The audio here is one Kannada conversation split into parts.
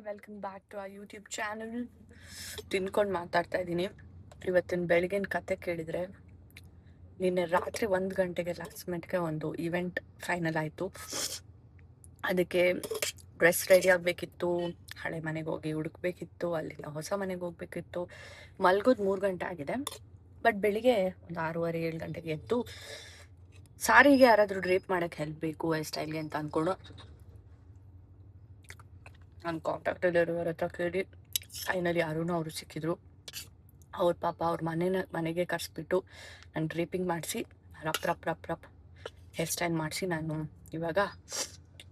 ವೆಲ್ಕಮ್ ಬ್ಯಾಕ್ ಟು ಆ ಯೂಟ್ಯೂಬ್ ಚಾನಲ್. ತಿನ್ಕೊಂಡು ಮಾತಾಡ್ತಾ ಇದ್ದೀನಿ. ಇವತ್ತಿನ ಬೆಳಗಿನ ಕತೆ ಕೇಳಿದರೆ, ನಿನ್ನೆ ರಾತ್ರಿ 1 ಗಂಟೆಗೆ ಲಾಸ್ಟ್ ಮಿನಿಟ್ಗೆ ಒಂದು ಈವೆಂಟ್ ಫೈನಲ್ ಆಯಿತು. ಅದಕ್ಕೆ ಡ್ರೆಸ್ ರೆಡಿ ಆಗಬೇಕಿತ್ತು, ಹಳೆ ಮನೆಗೆ ಹೋಗಿ ಹುಡುಕ್ಬೇಕಿತ್ತು, ಅಲ್ಲಿಂದ ಹೊಸ ಮನೆಗೆ ಹೋಗ್ಬೇಕಿತ್ತು. ಮಲ್ಗೋದು 3 ಗಂಟೆ ಆಗಿದೆ. ಬಟ್ ಬೆಳಿಗ್ಗೆ ಒಂದು 6:30-7 ಗಂಟೆಗೆ ಎದ್ದು ಸಾರಿಗೆ ಯಾರಾದರೂ ಡ್ರೇಪ್ ಮಾಡೋಕ್ಕೆ ಹೆಲ್ಪ್ ಬೇಕು ಹೇರ್ ಸ್ಟೈಲ್ಗೆ ಅಂತ ಅಂದ್ಕೊಂಡು ನಾನು ಕಾಂಟ್ಯಾಕ್ಟಲ್ಲಿರೋರ ಹತ್ರ ಕೇಳಿ ಫೈನಲಿ ಅರುಣ ಅವರು ಸಿಕ್ಕಿದ್ರು. ಅವ್ರ ಪಾಪ ಅವ್ರ ಮನೆಗೆ ಕರೆಸ್ಬಿಟ್ಟು ನಾನು ಡ್ರೇಪಿಂಗ್ ಮಾಡಿಸಿ ರಪ್ ಹೇರ್ ಸ್ಟೈಲ್ ಮಾಡಿಸಿ ನಾನು ಇವಾಗ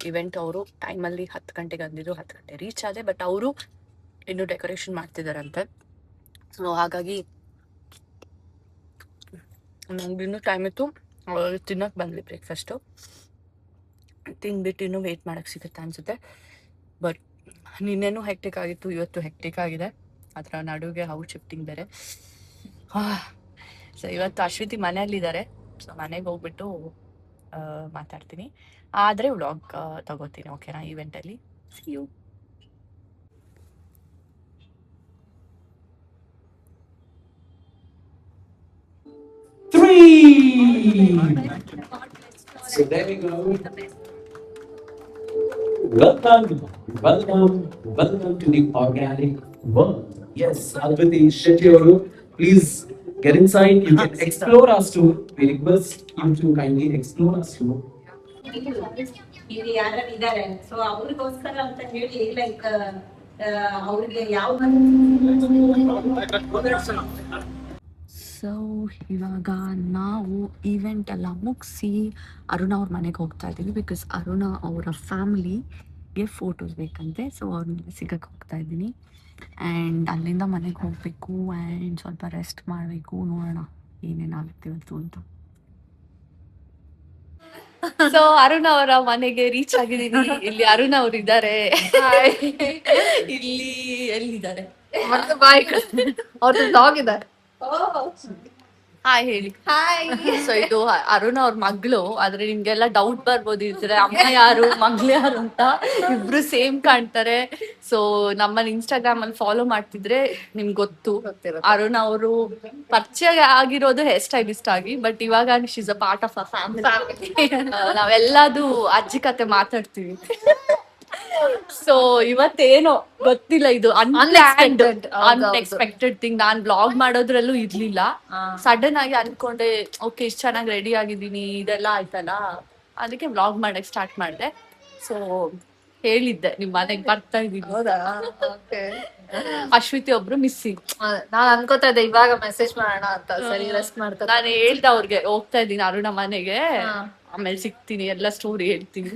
ಇವೆಂಟ್ ಅವರು ಟೈಮಲ್ಲಿ 10 ಗಂಟೆಗೆ ಅಂದಿದ್ರು, 10 ಗಂಟೆ ರೀಚ್ ಆದೆ. ಬಟ್ ಅವರು ಇನ್ನೂ ಡೆಕೋರೇಷನ್ ಮಾಡ್ತಿದ್ದಾರಂತೆ. ಸೊ ಹಾಗಾಗಿ ನಂಗೆ ಇನ್ನೂ ಟೈಮ್ ಇತ್ತು. ತಿನ್ನೋಕೆ ಬಂದ್ವಿ ಬ್ರೇಕ್ಫಾಸ್ಟು. ತಿಂದ್ಬಿಟ್ಟು ಇನ್ನೂ ವೆಯ್ಟ್ ಮಾಡೋಕ್ಕೆ ಸಿಗುತ್ತೆ ಅನಿಸುತ್ತೆ. ಬಟ್ ನಿನ್ನೆನೂ ಹೆಕ್ಟಿಕ್ ಆಗಿತ್ತು, ಇವತ್ತು ಹೆಕ್ಟಿಕ್ ಆಗಿದೆ. ಅದರ ನಡುವೆ ಹೌಸ್ ಶಿಫ್ಟಿಂಗ್ ಬೇರೆ. ಸೊ ಇವತ್ತು ಅಶ್ವಿತಿ ಮನೆಯಲ್ಲಿದ್ದಾರೆ. ಸೊ ಮನೆಗೆ ಹೋಗ್ಬಿಟ್ಟು ಮಾತಾಡ್ತೀನಿ. ಆದರೆ ವ್ಲಾಗ್ ತಗೋತೀನಿ, ಓಕೆನಾ? ಈವೆಂಟಲ್ಲಿ see you. So there we go. Welcome to the organic world. Yes, Advati Shetty, please get inside. You can explore our store. We request you to kindly explore our store. ಇಲ್ಲಿ ಯಾರು ಇದ್ದಾರೆ, ಸೊ ಅವ್ರಿಗೋಸ್ಕರ ಅಂತ ಹೇಳಿ ಲೈಕ್ ಅವ್ರಿಗೆ ಯಾವ ಸೊ ಇವಾಗ ನಾವು ಈವೆಂಟ್ ಎಲ್ಲ ಮುಗಿಸಿ ಅರುಣ ಅವ್ರ ಮನೆಗೆ ಹೋಗ್ತಾ ಇದ್ದೀವಿ. ಬಿಕಾಸ್ ಅರುಣ ಅವರ ಫ್ಯಾಮಿಲಿಗೆ ಫೋಟೋಸ್ ಬೇಕಂತೆ. ಸೊ ಅವ್ರನ್ನ ಸಿಗಕ್ಕೆ ಹೋಗ್ತಾ ಇದ್ದೀನಿ. ಆ್ಯಂಡ್ ಅಲ್ಲಿಂದ ಮನೆಗೆ ಹೋಗಬೇಕು ಆ್ಯಂಡ್ ಸ್ವಲ್ಪ ರೆಸ್ಟ್ ಮಾಡಬೇಕು. ನೋಡೋಣ ಏನೇನಾಗುತ್ತೆ ಇವತ್ತು ಅಂತ. ಸೊ ಅರುಣ ಅವರ ಮನೆಗೆ ರೀಚ್ ಆಗಿದ್ದೀನಿ. ಇಲ್ಲಿ ಅರುಣ ಅವ್ರು ಇದ್ದಾರೆ. ಇಲ್ಲಿ ಎಲ್ಲಿದ್ದಾರೆ? ಅವ್ರದ್ದು ಡಾಗ್ ಇದ್ದಾರೆ. ಹಾಯ್ ಹೇಳಿ. ಹಾಯ್. ಸೊ ಇದು ಅರುಣ ಅವ್ರ ಮಗಳು. ಆದ್ರೆ ನಿಮ್ಗೆಲ್ಲ ಡೌಟ್ ಬರ್ಬೋದು, ಇದ್ರೆ ಅಮ್ಮ ಯಾರು ಮಗಳು ಯಾರು ಅಂತ. ಇಬ್ರು ಸೇಮ್ ಕಾಣ್ತಾರೆ. ಸೊ ನಮ್ಮನ್ನ ಇನ್ಸ್ಟಾಗ್ರಾಮ್ ಅಲ್ಲಿ ಫಾಲೋ ಮಾಡ್ತಿದ್ರೆ ನಿಮ್ಗೆ ಗೊತ್ತು. ಅರುಣ ಅವರು ಪರಿಚಯ ಆಗಿರೋದು ಹೇರ್ ಸ್ಟೈಲಿಸ್ಟ್ ಆಗಿ, ಬಟ್ ಇವಾಗ she's a part of a family. ನಾವೆಲ್ಲದು ಅಜ್ಜಿ ಕತೆ ಮಾತಾಡ್ತೀವಿ. ಸೊ ಇವತ್ತೇನೋ ಗೊತ್ತಿಲ್ಲ, ಇದು ಅನ್ಎಕ್ಸ್ಪೆಕ್ಟೆಡ್ ಥಿಂಗ್. ನಾನ್ ಬ್ಲಾಗ್ ಮಾಡೋದ್ರಲ್ಲೂ ಇರ್ಲಿಲ್ಲ. ಸಡನ್ ಆಗಿ ಅನ್ಕೊಂಡೆ, ಓಕೆ ಇಷ್ಟು ಚೆನ್ನಾಗಿ ರೆಡಿ ಆಗಿದ್ದೀನಿ, ಇದೆಲ್ಲ ಆಯ್ತಲ್ಲ, ಅದಕ್ಕೆ ಬ್ಲಾಗ್ ಮಾಡಕ್ ಸ್ಟಾರ್ಟ್ ಮಾಡಿದೆ. ಸೊ ಹೇಳಿದ್ದೆ ನಿಮ್ ಮನೆಗ್ ಬರ್ತಾ ಇದೀನಿ. ಅಶ್ವಿತಿ ಒಬ್ರು ಮಿಸ್ಸಿಂಗ್. ನಾನ್ ಅನ್ಕೋತಾ ಇದ್ದೆ ಇವಾಗ ಮೆಸೇಜ್ ಮಾಡೋಣ ಅಂತ. ಸರಿ, ರೆಸ್ಟ್ ಮಾಡ್ತಾ ನಾನು ಹೇಳ್ದೆ ಅವ್ರಿಗೆ, ಹೋಗ್ತಾ ಇದ್ದೀನಿ ಅರುಣ ಮನೆಗೆ, ಆಮೇಲೆ ಸಿಗ್ತೀನಿ, ಎಲ್ಲ ಸ್ಟೋರಿ ಹೇಳ್ತೀನಿ.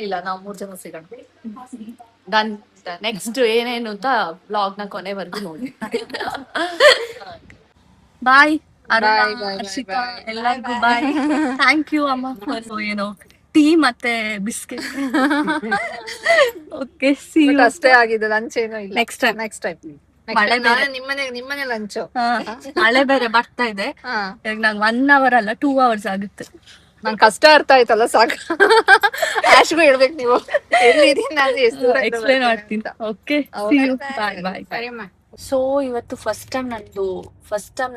ಇಲ್ಲ, ನಾವು 3 ಜನ ಸಿಗೋಣ. ಡನ್. ನೆಕ್ಸ್ಟ್ ಏನೇನು ಅಂತ ಬ್ಲಾಗ್ ನ ಕೊನೆವರೆಗೂ ನೋಡಿ. ಬಾಯ್ ಹರ್ಷಿತಾ, ಎಲ್ಲರಿಗೂ ಬಾಯ್. ಥ್ಯಾಂಕ್ ಯು ಅಮ್ಮ. ಏನೋ ಟೀ ಮತ್ತೆ ಬಿಸ್ಕೆಟ್. Okay, C you. ಅಷ್ಟೇ ಆಗಿದೆ, ಲಂಚ್ ಏನೋ ಇಲ್ಲ. ನೆಕ್ಸ್ಟ್ ಟೈಮ್ ಮಳೆ ಬೇರೆ, ನಿಮ್ಮನೆ ಲಂಚ್. ಮಳೆ ಬೇರೆ ಬರ್ತಾ ಇದೆ. ಈಗ ನಂಗೆ 1 hour ಅಲ್ಲ 2 hours ಆಗುತ್ತೆ. ನನ್ ಕಷ್ಟ ಅರ್ಥ ಆಯ್ತಲ್ಲ, ಸಾಕು. ಆಶ್ಗೂ ಹೇಳ್ಬೇಕು ನೀವು ಎಕ್ಸ್ಪ್ಲೇನ್ ಮಾಡ್ತೀನಿ. ಓಕೆ, ಬಾಯ್. ಸೊ ಇವತ್ತು ಫಸ್ಟ್ ಟೈಮ್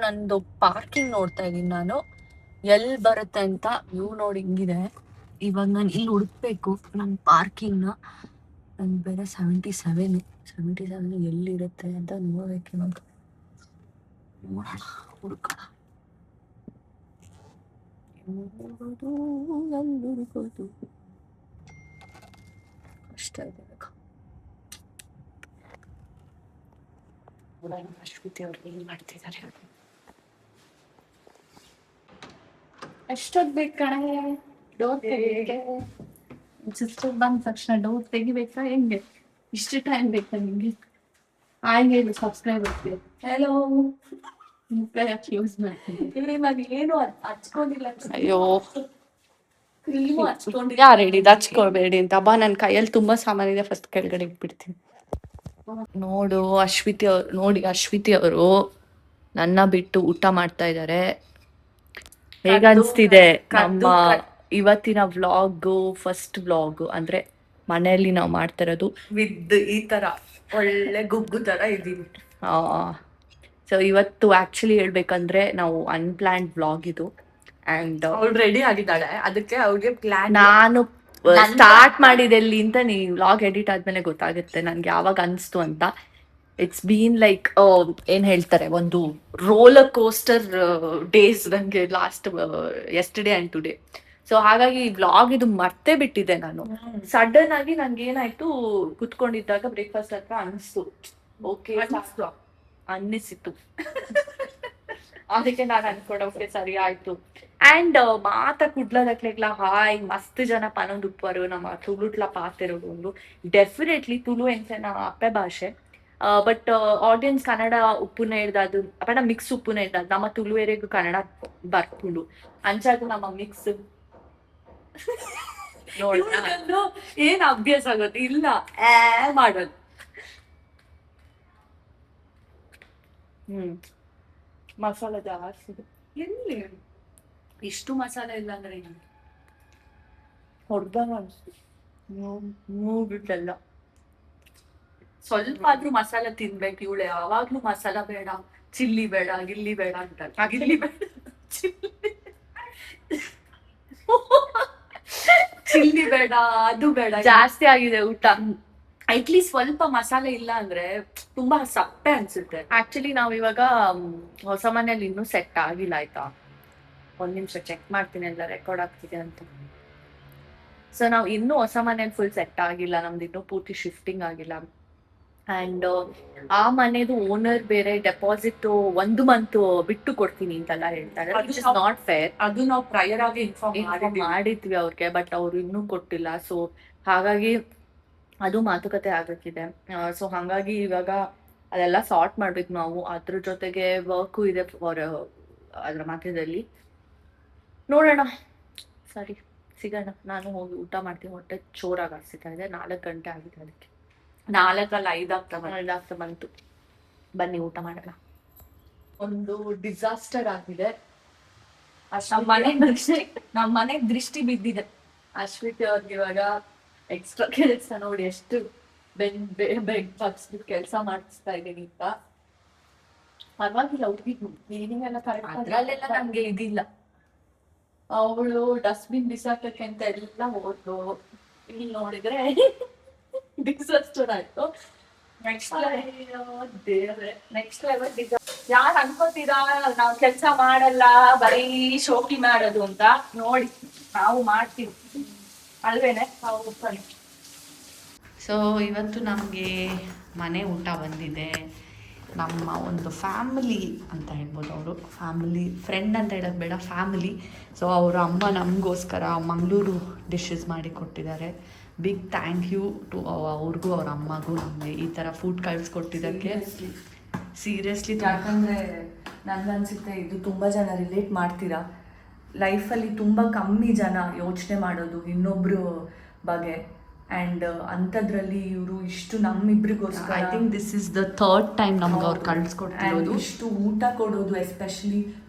ನಂದು ಪಾರ್ಕಿಂಗ್ ನೋಡ್ತಾ ಇದ್ದೀನಿ ನಾನು, ಎಲ್ಲಿ ಬರುತ್ತೆ ಅಂತ. ವ್ಯೂ ನೋಡಿ ಹಿಂಗಿದೆ. ಇವಾಗ ನಾನು ಇಲ್ಲಿ ಹುಡುಕ್ಬೇಕು ನನ್ನ ಪಾರ್ಕಿಂಗ್ನ. ನನ್ಗೆ ಬೇರೆ 77 ಎಲ್ಲಿರುತ್ತೆ ಅಂತ ನೋಡ್ಬೇಕು. ಇವಾಗ ನೋಡೋಣ, ಹುಡುಕೋಣ. ಹುಡುಕೋದು ಕಷ್ಟ ಇದೆ. ಅಶ್ವಿತಿ ಅವ್ರು ಏನ್ ಮಾಡ್ತಿದ್ದಾರೆ? ಎಷ್ಟೊತ್ತು ಬೇಕು ಕಣೆ ಡೋರ್ ತೆಗಿಯಕ್ಕೆ? ಸಿಸ್ಟರ್ ಬಂದ ತಕ್ಷಣ ಡೋರ್ ತೆಗಿಬೇಕಾ ಹೆಂಗೆ? ಇಷ್ಟು ಟೈಮ್ ಬೇಕಾ ನಿಮ್ಗೆ? ಹೇಳಿ ಸಬ್ಸ್ಕ್ರೈಬರ್. ಹೆಲೋ, ಕ್ಲೋಸ್ ಮಾಡ್ತೀನಿ. ಇವಾಗ ಏನು ಹಚ್ಕೊಂಡಿಲ್ಲ. ಅಯ್ಯೋ, ಯಾರು ಹೇಳಿದ್ದು ಹಚ್ಕೊಳ್ಬೇಡಿ ಅಂತ? ಬಾ, ನನ್ನ ಕೈಯಲ್ಲಿ ತುಂಬಾ ಸಾಮಾನಿದೆ, ಫಸ್ಟ್ ಕೆಳಗಡೆ ಇಟ್ಬಿಡ್ತೀನಿ. ನೋಡು ಅಶ್ವಿತಿ ಅವರು ನನ್ನ ಬಿಟ್ಟು ಊಟ ಮಾಡ್ತಾ ಇದ್ದಾರೆ. ಹೇಗನ್ಸ್ತಿದೆ ನಮ್ಮ ಇವತ್ತಿನ ವ್ಲಾಗು? ಫಸ್ಟ್ ವ್ಲಾಗು ಅಂದ್ರೆ ಮನೆಯಲ್ಲಿ ನಾವು ಮಾಡ್ತಿರೋದು ವಿತ್ ಈ ಥರ ಒಳ್ಳೆ ಗುಗ್ಗು ಥರ ಇದ್ದೀವಿ. ಸೊ ಇವತ್ತು ಆ್ಯಕ್ಚುಲಿ ಹೇಳ್ಬೇಕಂದ್ರೆ ನಾವು ಅನ್ಪ್ಲಾನ್ಡ್ ವ್ಲಾಗ್ ಇದು. ಆ್ಯಂಡ್ ಅವ್ಳು ರೆಡಿ ಆಗಿದ್ದಾಳೆ, ಅದಕ್ಕೆ ಅವ್ಳಿಗೆ ಪ್ಲಾನ್. ನಾನು ಸ್ಟಾರ್ಟ್ ಮಾಡಿದೆಲ್ಲಿ ಅಂತ ನೀವು ವ್ಲಾಗ್ ಎಡಿಟ್ ಆದ್ಮೇಲೆ ಗೊತ್ತಾಗುತ್ತೆ ನನಗೆ ಯಾವಾಗ ಅನಿಸ್ತು ಅಂತ. ಇಟ್ಸ್ ಬೀನ್ ಲೈಕ್ ಏನ್ ಹೇಳ್ತಾರೆ, ಒಂದು ರೋಲರ್ ಕೋಸ್ಟರ್ ಡೇಸ್ ನನಗೆ last yesterday and today. So ಹಾಗಾಗಿ ವ್ಲಾಗ್ ಇದು ಮರ್ತೇ ಬಿಟ್ಟಿದ್ದೆ ನಾನು. ಸಡನ್ ಆಗಿ ನನ್ಗೆ ಏನಾಯ್ತು, ಕುತ್ಕೊಂಡಿದ್ದಾಗ ಬ್ರೇಕ್ಫಾಸ್ಟ್ ಹತ್ರ ಅನಿಸ್ತು, ಓಕೆ ಅನ್ನಿಸಿತು. ಅದಕ್ಕೆ ನಾನು ಅನ್ಕೊಂಡೆ ಓಕೆ ಸರಿ ಆಯ್ತು. ಅಂಡ್ ಮಾತ ಕುಡ್ಲದಕ್ಲೆಗ್ಲ ಹಾಯ್ ಮಸ್ತ್ ಜನ ಪನೊಂದು ಉಪ್ಪರು ನಮ್ಮ ತುಳುಟ್ಲ ಪಾತಿರೋದು ಒಂದು ಡೆಫಿನೆಟ್ಲಿ ತುಳು ಎಂತ ನಮ್ಮ ಅಪ್ಪೆ ಭಾಷೆ. ಬಟ್ ಆಡಿಯನ್ಸ್ ಕನ್ನಡ ಉಪ್ಪುನ ಹಿಡ್ದದು ಅಪ್ಪನ ಮಿಕ್ಸ್ ಉಪ್ಪುನ ಹಿಡ್ದದು ನಮ್ಮ ತುಳುವೆರೆಗೂ ಕನ್ನಡ ಬರ್ಪುಂಡು ಅಂಚಾದು ನಮ್ಮ ಮಿಕ್ಸ್ ನೋಡೋದು ಏನ್ ಅಭ್ಯಾಸ ಆಗುತ್ತೆ ಇಲ್ಲ ಮಾಡೋದು. ಮಸಾಲೆ ಜಾಸ್ತಿ ಎಲ್ಲಿ ಇಷ್ಟು ಮಸಾಲೆ ಇಲ್ಲ ಅಂದ್ರೆ ಹೊಡ್ದಂಗ ಅನ್ಸ್ತು ಮೂಗ್ಬಿಟ್ಟೆಲ್ಲ. ಸ್ವಲ್ಪ ಆದ್ರೂ ಮಸಾಲೆ ತಿನ್ಬೇಕು ಇವಳೆ, ಯಾವಾಗ್ಲೂ ಮಸಾಲ ಬೇಡ, ಚಿಲ್ಲಿ ಬೇಡ, ಗಿಲ್ಲಿ ಬೇಡ ಅಂತ. ಗಿಲ್ಲಿ ಬೇಡ, ಚಿಲ್ಲಿ ಬೇಡ, ಅದು ಬೇಡ, ಜಾಸ್ತಿ ಆಗಿದೆ ಊಟ. ಅಟ್ಲೀಸ್ಟ್ ಸ್ವಲ್ಪ ಮಸಾಲೆ ಇಲ್ಲ ಅಂದ್ರೆ ತುಂಬಾ ಸಪ್ಪೆ ಅನ್ಸುತ್ತೆ. ಆಕ್ಚುಲಿ ನಾವ್ ಇವಾಗ ಹೊಸ ಮನೇಲಿ ಇನ್ನೂ ಸೆಟ್ ಆಗಿಲ್ಲ ಆಯ್ತಾ. ಒಂದ್ ನಿಮಿಷ ಚೆಕ್ ಮಾಡ್ತೀನಿ ಎಲ್ಲ ರೆಕಾರ್ಡ್ ಆಗ್ತಿದೆ ಅಂತ. ಸೊ ನಾವ್ ಇನ್ನೂ ಹೊಸ ಮನೇಲಿ ಫುಲ್ ಸೆಟ್ ಆಗಿಲ್ಲ, ನಮ್ದು ಇನ್ನೂ ಪೂರ್ತಿ ಶಿಫ್ಟಿಂಗ್ ಆಗಿಲ್ಲ. ಅಂಡ್ ಆ ಮನೆದು ಓನರ್ ಬೇರೆ ಡೆಪಾಸಿಟ್ 1 ಮಂತ್ ಬಿಟ್ಟು ಕೊಡ್ತೀನಿ ಅಂತೆಲ್ಲ ಹೇಳ್ತಾರೆ. Which is not fair. ಅದು ನಾವು ಪ್ರಯರ್ ಆಗಿ ಇನ್ಫಾರ್ಮ್ ಮಾಡಿದ್ವಿ ಅವ್ರಿಗೆ, ಬಟ್ ಅವ್ರು ಇನ್ನೂ ಕೊಟ್ಟಿಲ್ಲ. ಸೊ ಹಾಗಾಗಿ ಅದು ಮಾತುಕತೆ ಆಗಕ್ಕಿದೆ. ಸೊ ಹಾಗಾಗಿ ಇವಾಗ ಅದೆಲ್ಲ ಸಾರ್ಟ್ ಮಾಡ್ಬೇಕು ನಾವು. ಅದ್ರ ಜೊತೆಗೆ ವರ್ಕು ಇದೆ ಅದ್ರ ಮಧ್ಯದಲ್ಲಿ. ನೋಡೋಣ, ಸರಿ ಸಿಗೋಣ. ನಾನು ಹೋಗಿ ಊಟ ಮಾಡ್ತೀನಿ, ಹೊಟ್ಟೆ ಚೋರಾಗಿ ಆಗ್ಸಿತಾ ಇದೆ. 4 ಗಂಟೆ ಆಗಿದೆ, ಅದಕ್ಕೆ 4 ಅಲ್ಲ 5 ಆಗ್ತಾ ಬಂತು. ಬನ್ನಿ ಊಟ ಮಾಡೋಣ. ಒಂದು ಡಿಸಾಸ್ಟರ್ ಆಗಿದೆ. ನಮ್ಮ ಮನೆ ದೃಷ್ಟಿ ಬಿದ್ದಿದೆ. ಅಶ್ವಿತಿ ಅವ್ರಿಗೆ ಇವಾಗ ಎಕ್ಸ್ಟ್ರಾ ಕೆಲಸ ನೋಡಿ ಎಷ್ಟು ಬೆಡ್ ಬಗ್ಸ್ಬಿಟ್ಟು ಕೆಲಸ ಮಾಡಿಸ್ತಾ ಇದ್ದೀನಿ ಅಂತ. ಪರವಾಗಿಲ್ಲ, ಹುಡುಗಿ ಕ್ಲೀನಿಂಗ್ ಎಲ್ಲ ಕರೆಕ್ಟ್, ಅದ್ರಲ್ಲೆಲ್ಲ ನಮ್ಗೆ ಇದಿಲ್ಲ. ಅವಳು ಡಸ್ಟ್ಬಿನ್ ಬಿಸಾಕಕ್ಕೆ ಅಂತ ಎಲ್ಲ ಹೋದ್ಲು. ಇಲ್ಲಿ ನೋಡಿದ್ರೆ ಡಿಸಾಸ್ಟರ್ ಆಯ್ತು. ನೆಕ್ಸ್ಟ್ ಲೆವೆಲ್ ಯಾರು ಅನ್ಕೋತೀರಾ ನಾವ್ ಕೆಲ್ಸ ಮಾಡಲ್ಲ, ಬರೀ ಶೋಕಿ ಮಾಡೋದು ಅಂತ. ನೋಡಿ ನಾವು ಮಾಡ್ತೀವಿ ಅಲ್ವೇನೆ. ಸೊ ಇವತ್ತು ನಮಗೆ ಮನೆ ಊಟ ಬಂದಿದೆ. ನಮ್ಮ ಒಂದು ಫ್ಯಾಮಿಲಿ ಅಂತ ಹೇಳ್ಬೋದು, ಅವರು ಫ್ಯಾಮಿಲಿ ಫ್ರೆಂಡ್ ಅಂತ ಹೇಳೋದು ಬೇಡ, ಫ್ಯಾಮಿಲಿ. ಸೊ ಅವರ ಅಮ್ಮ ನಮಗೋಸ್ಕರ ಮಂಗಳೂರು ಡಿಶಸ್ ಮಾಡಿ ಕೊಟ್ಟಿದ್ದಾರೆ. ಬಿಗ್ ಥ್ಯಾಂಕ್ ಯು ಟು ಅವ್ರಿಗೂ ಅವ್ರ ಅಮ್ಮಗೂ ನಮಗೆ ಈ ಥರ ಫುಡ್ ಕಳಿಸ್ಕೊಟ್ಟಿದ್ದಕ್ಕೆ. ಸೀರಿಯಸ್ಲಿ, ಯಾಕಂದರೆ ನನಗನ್ಸುತ್ತೆ ಇದು ತುಂಬ ಜನ ರಿಲೇಟ್ ಮಾಡ್ತೀರಾ. ಲೈಫಲ್ಲಿ ತುಂಬ ಕಮ್ಮಿ ಜನ ಯೋಚನೆ ಮಾಡೋದು ಇನ್ನೊಬ್ರು ಬಗ್ಗೆ. ಆ್ಯಂಡ್ ಅಂಥದ್ರಲ್ಲಿ ಇವರು ಇಷ್ಟು ನಮ್ಮಿಬ್ರಿಗೋಸ್ಕರ, I think this is the 3rd time ನಮ್ಗೆ ಅವ್ರು ಕಳಿಸ್ಕೊಟ್ಟಿರೋದು. ಇಷ್ಟು ಊಟ ಕೊಡೋದು ಎಸ್ಪೆಷಲಿ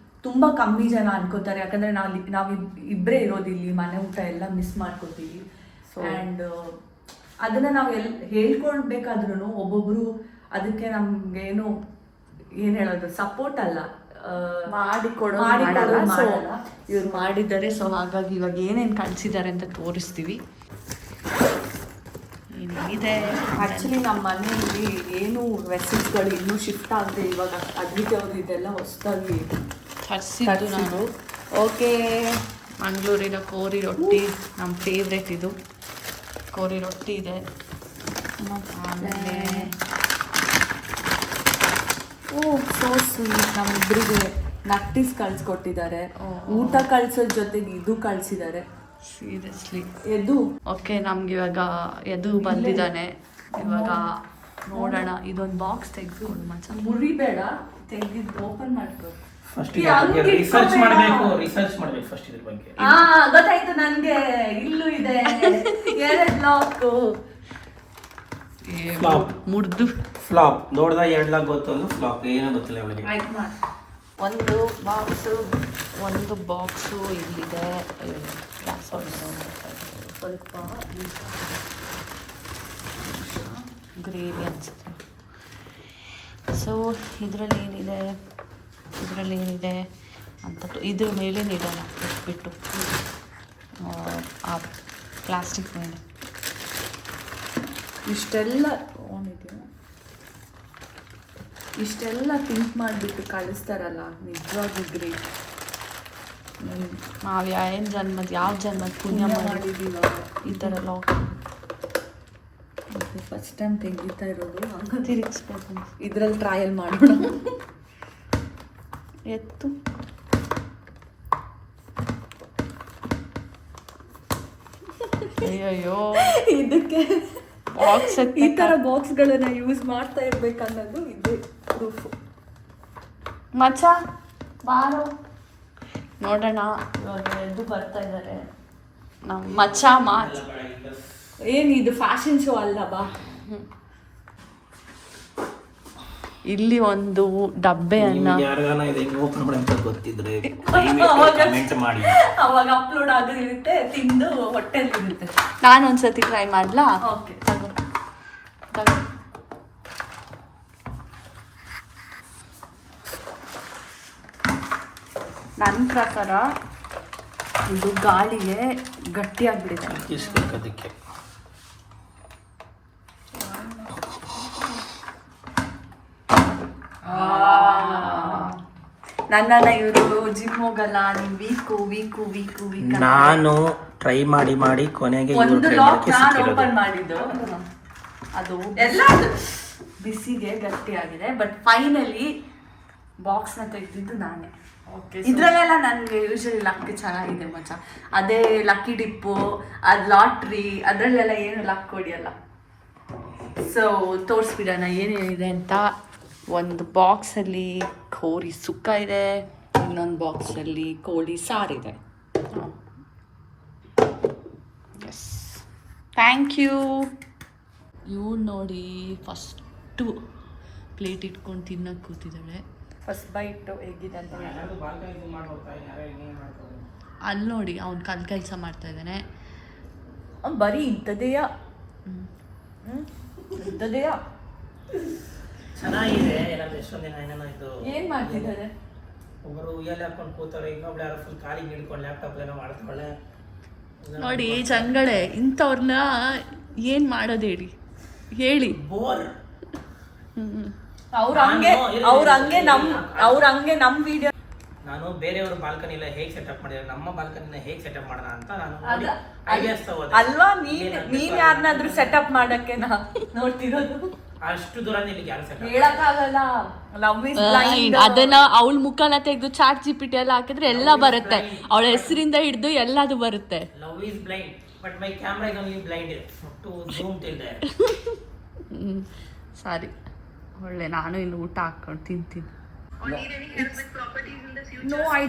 ತುಂಬ ಕಮ್ಮಿ ಜನ ಅನ್ಕೋತಾರೆ. ಯಾಕಂದರೆ ನಾವು ಇಬ್ಬರೇ ಇರೋದಿಲ್ಲಿ, ಮನೆ ಊಟ ಎಲ್ಲ ಮಿಸ್ ಮಾಡ್ಕೋತೀವಿ. ಆ್ಯಂಡ್ ಅದನ್ನು ನಾವು ಹೇಳ್ಕೊಳ್ಬೇಕಾದ್ರೂ ಒಬ್ಬೊಬ್ಬರು ಅದಕ್ಕೆ ನಮಗೇನು ಏನು ಹೇಳೋದು, ಸಪೋರ್ಟ್ ಅಲ್ಲ, ಮಾಡಿಕೊಡೋದು ಇವ್ರು ಮಾಡಿದ್ದಾರೆ. ಸೊ ಹಾಗಾಗಿ ಇವಾಗ ಏನೇನು ಕಳಿಸಿದ್ದಾರೆ ಅಂತ ತೋರಿಸ್ತೀವಿ. ಇದೆ ಆ್ಯಕ್ಚುಲಿ ನಮ್ಮ ಮನೆಯಲ್ಲಿ ಏನು ವೆಸಲ್ಸ್ಗಳು ಇನ್ನೂ ಶಿಫ್ಟ್ ಆಗದೆ ಇವಾಗ ಅದ್ವಿತಿ ಅವರು ಇದೆಲ್ಲ ಹೊಸದಾಗಿ ತರಿಸಿದ್ದು ನಾನು. ಓಕೆ, ಮಂಗಳೂರಿನ ಕೋರಿ ರೊಟ್ಟಿ ನಮ್ಮ ಫೇವ್ರೆಟ್. ಇದು ಕೋರಿ ರೊಟ್ಟಿ ಇದೆ. ಆಮೇಲೆ ಸೋಸು ನಮ್ಮಿಬ್ಬರಿಗೆ ನಟ್ಟಿಸ್ ಕಳಿಸ್ಕೊಟ್ಟಿದ್ದಾರೆ. ಊಟ ಕಳ್ಸೋದ್ರ ಜೊತೆಗೆ ಇದು ಕಳಿಸಿದ್ದಾರೆ. ಸೀರಿಯಸ್ಲಿ ಎದು ಓಕೆ, ನಮ್ಗೆ ಇವಾಗ ಎದು ಬಂದಿದ್ದಾನೆ. ಇವಾಗ ನೋಡೋಣ. ಇದೊಂದು ಬಾಕ್ಸ್ ತೆಗೆದುಕೊಂಡು ಮಚ್ಚ ಮುರಿಬೇಡ, ತೆಗೆದು ಓಪನ್ ಮಾಡ್ಕೊ. ರಿಸರ್ಚ್ ಮಾಡಬೇಕು ಫಸ್ಟ್ ಇದ್ರ ಬಗ್ಗೆ. ಗೊತ್ತಾಯ್ತು ನನಗೆ. ಇಲ್ಲೂ ಇದೆ 2 ಲಾಕು. ಮುರ್ದು ಫ್ಲಾಪ್ ನೋಡ್ದ 2 ಲಾಕ್ ಗೊತ್ತೊಂದು ಫ್ಲಾಪ್ ಏನೋ ಗೊತ್ತಿಲ್ಲ ಅವಳಿಗೆ. ಒಂದು ಬಾಕ್ಸು ಇಲ್ಲಿದೆ. ಸ್ವಲ್ಪ ಗ್ರೇವಿ ಅನಿಸುತ್ತೆ. ಸೊ ಇದರಲ್ಲಿ ಏನಿದೆ ಅಂತ ಇದ್ರ ಮೇಲೆ ಇಡೋಣ ಇಟ್ಬಿಟ್ಟು ಆ ಪ್ಲಾಸ್ಟಿಕ್ ಮೇಲೆ ಇಷ್ಟೆಲ್ಲ ಥಿಂಕ್ ಮಾಡಿಬಿಟ್ಟು ಕಳಿಸ್ತಾರಲ್ಲ, ನಿಜವಾಗ್ಲೂ ಗ್ರೇಟ್. ನಾವು ಯಾವ ಜನ್ಮದ ಪುಣ್ಯ ಮಾಡಿದ್ದೀವ ಈ ಥರ ಲಾಕ್. ಫಸ್ಟ್ ಟೈಮ್ ತೆಗಿತಾ ಇರೋದು, ಹಂಗೆ ತಿರುಗಿಸ್ಬೇಕು. ಇದರಲ್ಲಿ ಟ್ರಯಲ್ ಮಾಡೋಣ. ಎತ್ತು ಅಯ್ಯಯ್ಯೋ, ಇದಕ್ಕೆ ಬಾಕ್ಸ್ ಈ ಥರ ಬಾಕ್ಸ್ಗಳನ್ನ ಯೂಸ್ ಮಾಡ್ತಾ ಇರ್ಬೇಕನ್ನೋದು ಇದೆ ಪ್ರೂಫು. ಮಚ್ಚ ಬಾರೋ ನೋಡೋಣ. ಇವಾಗ ಎದ್ದು ಬರ್ತಾ ಇದ್ದಾರೆ ನಮ್ಮ ಮಚ್ಚ ಏನಿದು ಫ್ಯಾಷನ್ ಶೋ ಅಲ್ಲ ಬಾ. ಇಲ್ಲಿ ಒಂದು ಡಬ್ಬೆಯನ್ನು ಯಾರಿಗಾನ ಇದು ಹೆಂಗೆ ಓಪನ್ ಮಾಡಿ ಅಂತ ಗೊತ್ತಿದ್ರೆ ಕಮೆಂಟ್ ಮಾಡಿ. ಅವಾಗ ಅಪ್ಲೋಡ್ ಆಗಿರುತ್ತೆ, ತಿಂದು ಹೊಟ್ಟೆಲಿ ಇರುತ್ತೆ. ನಾನು ಒಂದ್ಸತಿ ಟ್ರೈ ಮಾಡ್ಲಾ? ಓಕೆ ತಗೋ. ನನ್ನ ಪ್ರಕಾರ ಇದು ಗಾಳಿಗೆ ಗಟ್ಟಿಯಾಗ್ಬಿಟ್ಟಿದೆ. ಅದಕ್ಕೆ ನನ್ನನ್ನ ಇವರು ಜಿಮ್ ಹೋಗಲ್ಲ, ನೀನ್ ವೀಕು ನಾನು ಟ್ರೈ ಮಾಡಿ ಕೊನೆಗೆ ಒಂದು ಲಾಕ್ ನಾನು ಓಪನ್ ಮಾಡಿದ್ದು, ಅದು ಎಲ್ಲ ಬಿಸಿಗೆ ಗಟ್ಟಿಯಾಗಿದೆ. ಬಟ್ ಫೈನಲಿ ಬಾಕ್ಸ್ನ ತೆಗೆದಿದ್ದು ನಾನೇ. ಇದ್ರಲ್ಲೆಲ್ಲ ನನಗೆ ಯೂಶಲಿ ಲಕ್ ಚೆನ್ನಾಗಿದೆ ಮಚ್ಚ. ಅದೇ ಲಕ್ಕಿ ಡಿಪ್ಪು, ಅದು ಲಾಟ್ರಿ, ಅದರಲ್ಲೆಲ್ಲ ಏನು ಲಕ್ ಹೊಡಿಯಲ್ಲ. ಸೊ ತೋರಿಸ್ಬಿಡೋಣ ಏನೇನಿದೆ ಅಂತ. ಒಂದು ಬಾಕ್ಸಲ್ಲಿ ಕೋಳಿ ಸುಕ್ಕ ಇದೆ, ಇನ್ನೊಂದು ಬಾಕ್ಸಲ್ಲಿ ಕೋಳಿ ಸಾರಿದೆ. S, thank you. ಇವ್ರು ನೋಡಿ ಫಸ್ಟು ಪ್ಲೇಟ್ ಇಟ್ಕೊಂಡು ತಿನ್ನೋಕೆ ಕೂತಿದ್ದಾಳೆ. ಫಸ್ಟ್ ಬೈಟು ಹೇಗಿದೆ ಅಂತ ಅಲ್ಲಿ ನೋಡಿ, ಅವ್ನು ಕಲ್ ಕೆಲಸ ಮಾಡ್ತಾ ಇದ್ದಾನೆ. ಅವ್ನು ಬರೀ ಇಂಥದ್ದೆಯಾ ಚೆನ್ನಾಗಿದೆ. ಎಲ್ಲ ಎಷ್ಟೊಂದು ದಿನ ಏನೇನೋ ಇದು ಏನು ಮಾಡ್ತಿದ್ದಾರೆ. ಒಬ್ಬರು ಉಯ್ಯಾಲೆ ಹಾಕೊಂಡು ಕೂತಾರೆ, ಇನ್ನೊಬ್ಳು ಯಾರೋ ಫುಲ್ ಕಾಲಿಗೆ ಹಿಡ್ಕೊಂಡು ಲ್ಯಾಪ್ಟಾಪ್ ಏನೋ ಮಾಡ್ತಾಳೆ. ನೋಡಿ ಚಂಗಳೆ, ಇಂಥವ್ರನ್ನ ಏನು ಮಾಡೋದು ಹೇಳಿ. ಬೋರ್. ಅವ್ರ ಹಂಗೆ ನಮ್ಮ ವಿಡಿಯೋ. ನಾನು ಬೇರೆಯವ್ರ ಬಾಲ್ಕನಿ ಎಲ್ಲ ಹೇಗೆ ಸೆಟಪ್ ಮಾಡಿದ್ರೆ ನಮ್ಮ ಬಾಲ್ಕನಿನ ಹೇಗೆ ಸೆಟಪ್ ಮಾಡೋಣ ಅಂತ ನಾನು ಐಡಿಯಾಸ್ ತಗೋದೆ. ಅಲ್ವಾ, ನೀನ್ ಯಾರನ್ನಾದ್ರೂ ಸೆಟಪ್ ಮಾಡಕ್ಕೆ ನೋಡ್ತಿರೋದು. ಅಷ್ಟು ದೂರ ಇಲ್ಲಿಗೆ ಯಾರು ಸೆಟಪ್ ಹೇಳಕ್ಕಾಗಲ್ಲ. ಅದನ್ನ ಅವಳ ಮುಖನ ತೆಗೆದು ಚಾಟ್ ಜಿಪಿಟಿ ಎಲ್ಲ ಹಾಕಿದ್ರೆ ಎಲ್ಲ ಬರುತ್ತೆ. ಅವಳ ಹೆಸರಿಂದ ಹಿಡಿದು ಎಲ್ಲದು ಬರುತ್ತೆ. Love is blind but my camera is only blind to zoom till there. Sorry, ಒಳ್ಳೆ. ನಾನು ಇಲ್ಲಿ ಊಟ ಹಾಕೊಂಡು ತಿಂತೀನಿ. No, I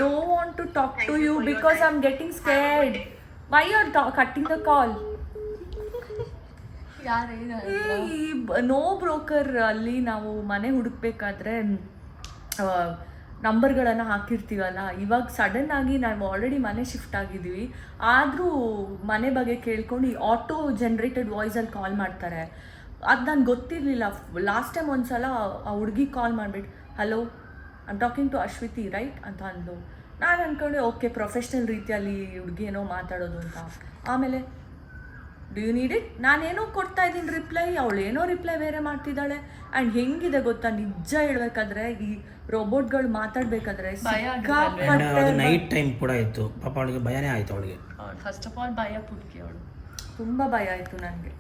don't want to talk to you because I'm getting scared. Why you're cutting the call? No broker ಅಲ್ಲಿ ನಾವು ಮನೆ ಹುಡುಕ್ಬೇಕಾದ್ರೆ ನಂಬರ್ಗಳನ್ನು ಹಾಕಿರ್ತೀವಲ್ಲ. ಇವಾಗ ಸಡನ್ ಆಗಿ ನಾವು ಆಲ್ರೆಡಿ ಮನೆ ಶಿಫ್ಟ್ ಆಗಿದ್ದೀವಿ, ಆದರೂ ಮನೆ ಬಗ್ಗೆ ಕೇಳ್ಕೊಂಡು ಈ ಆಟೋ ಜನ್ರೇಟೆಡ್ ವಾಯ್ಸಲ್ಲಿ ಕಾಲ್ ಮಾಡ್ತಾರೆ. ಅದು ನನಗೆ ಗೊತ್ತಿರಲಿಲ್ಲ. ಲಾಸ್ಟ್ ಟೈಮ್ ಒಂದ್ಸಲ ಆ ಹುಡುಗಿ ಕಾಲ್ ಮಾಡಿಬಿಟ್ಟು, hello I am talking to Ashwithi right ಅಂತ ಅಂದು. ನಾನು ಅಂದ್ಕೊಂಡೆ ಓಕೆ, ಪ್ರೊಫೆಷ್ನಲ್ ರೀತಿಯಲ್ಲಿ ಹುಡುಗಿ ಏನೋ ಮಾತಾಡೋದು ಅಂತ. ಆಮೇಲೆ ಡು ಯು ನೀಡ್ ಇಟ್, ನಾನೇನೋ ಕೊಡ್ತಾ ಇದ್ದೀನಿ ರಿಪ್ಲೈ, ಅವಳೇನೋ ರಿಪ್ಲೈ ಬೇರೆ ಮಾಡ್ತಿದ್ದಾಳೆ. ಆ್ಯಂಡ್ ಹೆಂಗಿದೆ ಗೊತ್ತಾ, ನಿಜ ಹೇಳ್ಬೇಕಾದ್ರೆ ಈ ರೋಬೋಟ್ಗಳು ಮಾತಾಡ್ಬೇಕಾದ್ರೆ ನೈಟ್ ಟೈಮ್ ಕೂಡ ಇತ್ತು. ಪಾಪ ಅವಳಿಗೆ ಭಯನೇ ಆಯ್ತು. ಅವಳಿಗೆ ಫಸ್ಟ್ ಆಫ್ ಆಲ್ ಭಯ ಪುಟ್ಕಿ, ಅವಳು ತುಂಬ ಭಯ ಆಯಿತು ನನಗೆ.